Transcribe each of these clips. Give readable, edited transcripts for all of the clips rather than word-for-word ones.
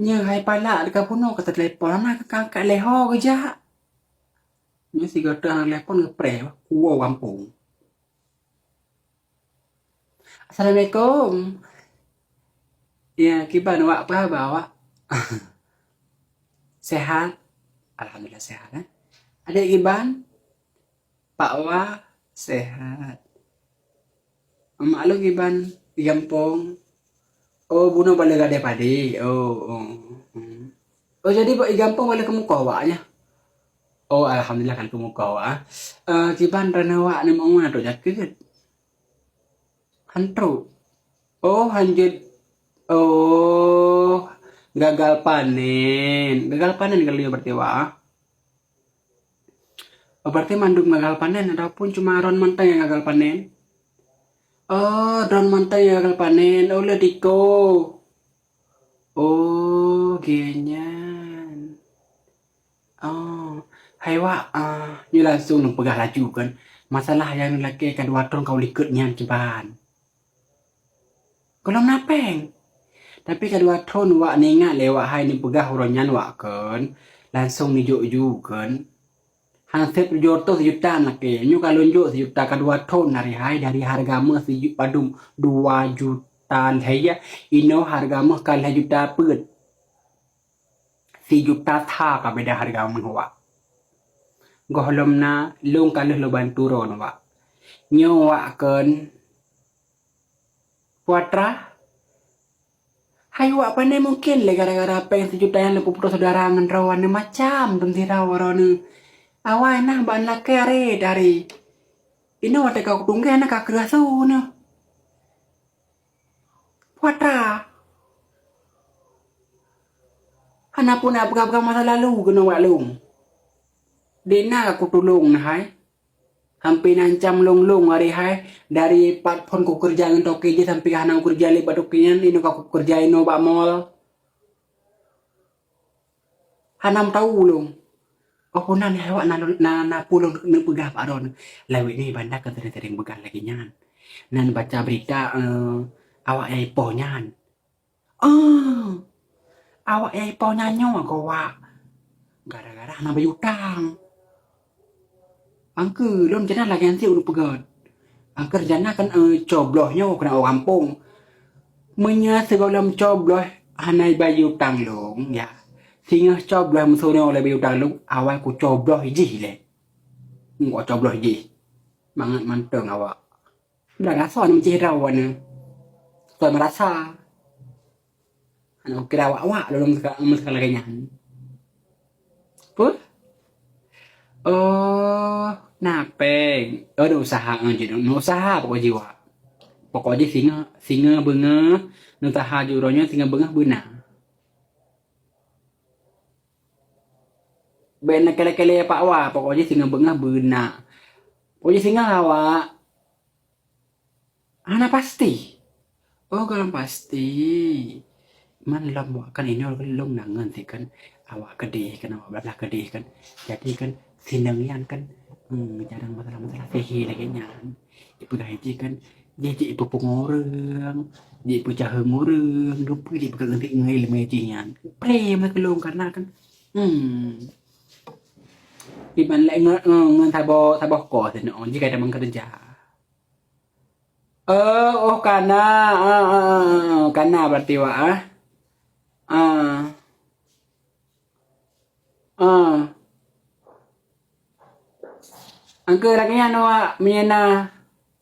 Nya hai pala dekat puno kata telepon anak kakak leho kerja. Nya si gata anak telepon ngepre kuo kampung. Assalamualaikum. Ya, gimana wak apa bawa? Sehat? Alhamdulillah sehat. Adik Giban? Pak Wah? Sehat. Mak lu Giban? Di kampung? Oh, bunuh balik gade padi. Oh, oh. Hmm. Oh, jadi Pak di kampung balik ke muka waknya? Oh, alhamdulillah kan ke muka wak. Giban rana wak ni mau mana tu jakit? Hantru. Oh, hanjut. Oh, gagal panen. Gagal panen kali ya berarti wak. Oh, berarti mandung gagal panen ataupun cuma ron mentah yang gagal panen? Oh, ron mentah yang gagal panen. Oh, lediko. Oh, genyan. Oh, hai wak. Như langsung nung pegah laju kan. Masalah yang laki kan watron kau likut nyan ceban. Kalau napeng. Tapi kedua ton wak ningat lewat hai ni pegah uronyan wak kan. Langsung ni juk kan. Hansip joto sejuta nak ke. Nyu kalau njuk sejuta kedua ton dari harga mah sejuta padum 2 juta saya. Ino harga mah kalau juta put. 4 juta tha ka beda harga mah wak. Gohlom na lung kalau lo bantu ron wak. Nyu wak kan. Puatra. Hai wak pandai mungkin le gara-gara peng sejuta yang lepu putus saudara ngan rawan macam dum tirau warone. Awai nah ban la kere dari. Ino wate kau tunggu anak kak kerasu no. Puatra. Hana pun apa masa lalu kena wak lung. Dena aku tulung nah hai. Hampir nancam lung hari hai dari platform ku kerja ngan toke je sampai hanang kerja le badokian ino aku kerja ino bak mall. Hanam tahu lung. Oh punan hai wak na pulung ne pegah pak ron. Lawi ni bandak kan sering begah lagi nyan. Nan baca berita awak yai po nyan. Awak yai po nyanyo ko wak. Gara-gara hanam bayutang. Angke lom jana lagi nanti udah pegat. Angker jana kan coblohnya kena orang kampung. Menya segolam cobloh hanai bayu tang long ya. Singa cobloh musuhnya oleh bayu tang long awal ku cobloh ji le. Ngok cobloh ji. Mangat manteng awak. Dah rasa ni macam rawan ni. Tuan merasa. Anak kira awak dalam sekali kenyan. Pun? Oh, napeng. Oh, ada usaha aja. Usaha pokok jiwa. Pokoknya singa benga nutaha juronya singa benga benar. Benar kele-kele pak wa pokoknya singa benga benar. Pokoknya singa awak. Ana pasti. Oh kalau pasti. Man lam kan ini orang long nangan sih kan awak kedih kan awak belah kedih kan. Jadi kan sinangian kan jarang masalah-masalah sihir lagi nyan. Ibu gaji kan jadi ibu pengorang, jadi ibu caheng orang, lupa jadi pegang nanti ngai lemecinya. Prem lah kelong karena kan di mana lagi ngan tabo kos ni on jika ada mengkerja. Oh karena berarti wah angke rakyat nawa miena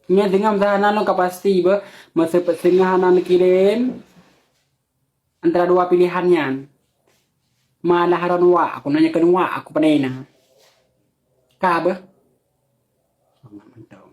nya dengan tahanan lo kapasti ba masa pertengahan kirim antara dua pilihannya malah haron wa aku nanya ke wa aku panena ka ba mantap